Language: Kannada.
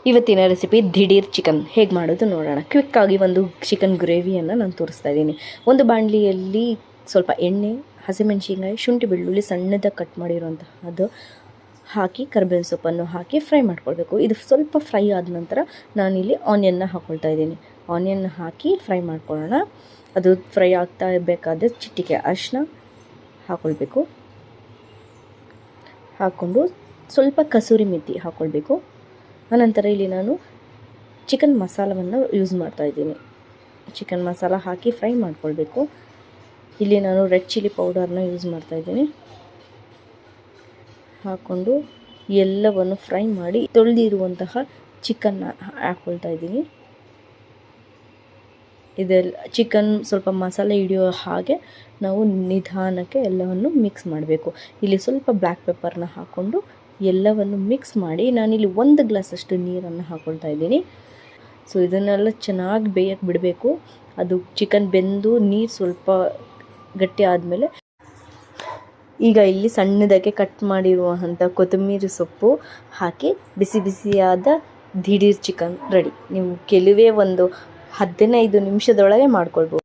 ಇವತ್ತಿನ ರೆಸಿಪಿ ದಿಢೀರ್ ಚಿಕನ್ ಹೇಗೆ ಮಾಡೋದು ನೋಡೋಣ. ಕ್ವಿಕ್ಕಾಗಿ ಒಂದು ಚಿಕನ್ ಗ್ರೇವಿಯನ್ನು ನಾನು ತೋರಿಸ್ತಾ ಇದ್ದೀನಿ. ಒಂದು ಬಾಣಲಿಯಲ್ಲಿ ಸ್ವಲ್ಪ ಎಣ್ಣೆ, ಹಸಿಮೆಣಸಿನ್ಕಾಯಿ, ಶುಂಠಿ ಬೆಳ್ಳುಳ್ಳಿ ಸಣ್ಣದಾಗಿ ಕಟ್ ಮಾಡಿರುವಂತಹದ್ದು ಹಾಕಿ ಕರಿಬೇವಿನ ಸೊಪ್ಪನ್ನು ಹಾಕಿ ಫ್ರೈ ಮಾಡ್ಕೊಳ್ಬೇಕು. ಇದು ಸ್ವಲ್ಪ ಫ್ರೈ ಆದ ನಂತರ ನಾನಿಲ್ಲಿ ಆನಿಯನ್ನ ಹಾಕ್ಕೊಳ್ತಾ ಇದ್ದೀನಿ. ಆನಿಯನ್ ಹಾಕಿ ಫ್ರೈ ಮಾಡ್ಕೊಳ್ಳೋಣ. ಅದು ಫ್ರೈ ಆಗ್ತಾ ಇರಬೇಕಾದ್ರೆ ಚಿಟಿಕೆ ಅರಿಶಿನ ಹಾಕ್ಕೊಳ್ಬೇಕು. ಹಾಕ್ಕೊಂಡು ಸ್ವಲ್ಪ ಕಸೂರಿ ಮೆಥಿ ಹಾಕ್ಕೊಳ್ಬೇಕು. ಆನಂತರ ಇಲ್ಲಿ ನಾನು ಚಿಕನ್ ಮಸಾಲವನ್ನು ಯೂಸ್ ಮಾಡ್ತಾಯಿದ್ದೀನಿ. ಚಿಕನ್ ಮಸಾಲ ಹಾಕಿ ಫ್ರೈ ಮಾಡ್ಕೊಳ್ಬೇಕು. ಇಲ್ಲಿ ನಾನು ರೆಡ್ ಚಿಲ್ಲಿ ಪೌಡರ್ನ ಯೂಸ್ ಮಾಡ್ತಾಯಿದ್ದೀನಿ. ಹಾಕ್ಕೊಂಡು ಎಲ್ಲವನ್ನು ಫ್ರೈ ಮಾಡಿ ತೊಳೆದಿರುವಂತಹ ಚಿಕನ್ನ ಹಾಕ್ಕೊಳ್ತಾ ಇದ್ದೀನಿ. ಇದೆಲ್ಲ ಚಿಕನ್ ಸ್ವಲ್ಪ ಮಸಾಲೆ ಹಿಡಿಯೋ ಹಾಗೆ ನಾವು ನಿಧಾನಕ್ಕೆ ಎಲ್ಲವನ್ನು ಮಿಕ್ಸ್ ಮಾಡಬೇಕು. ಇಲ್ಲಿ ಸ್ವಲ್ಪ ಬ್ಲ್ಯಾಕ್ ಪೆಪ್ಪರ್ನ ಹಾಕ್ಕೊಂಡು ಎಲ್ಲವನ್ನು ಮಿಕ್ಸ್ ಮಾಡಿ ನಾನಿಲ್ಲಿ 1 ಗ್ಲಾಸಷ್ಟು ನೀರನ್ನು ಹಾಕ್ಕೊಳ್ತಾ ಇದ್ದೀನಿ. ಸೊ ಇದನ್ನೆಲ್ಲ ಚೆನ್ನಾಗಿ ಬೇಯಕ್ಕೆ ಬಿಡಬೇಕು. ಅದು ಚಿಕನ್ ಬೆಂದು ನೀರು ಸ್ವಲ್ಪ ಗಟ್ಟಿ ಆದಮೇಲೆ ಈಗ ಇಲ್ಲಿ ಸಣ್ಣದಾಗಿ ಕಟ್ ಮಾಡಿರುವಂಥ ಕೊತ್ತಂಬರಿ ಸೊಪ್ಪು ಹಾಕಿ ಬಿಸಿ ಬಿಸಿಯಾದ ದಿಢೀರ್ ಚಿಕನ್ ರೆಡಿ. ನೀವು ಕೆಲವೇ ಒಂದು 15 ನಿಮಿಷದೊಳಗೆ ಮಾಡ್ಕೊಳ್ಬೋದು.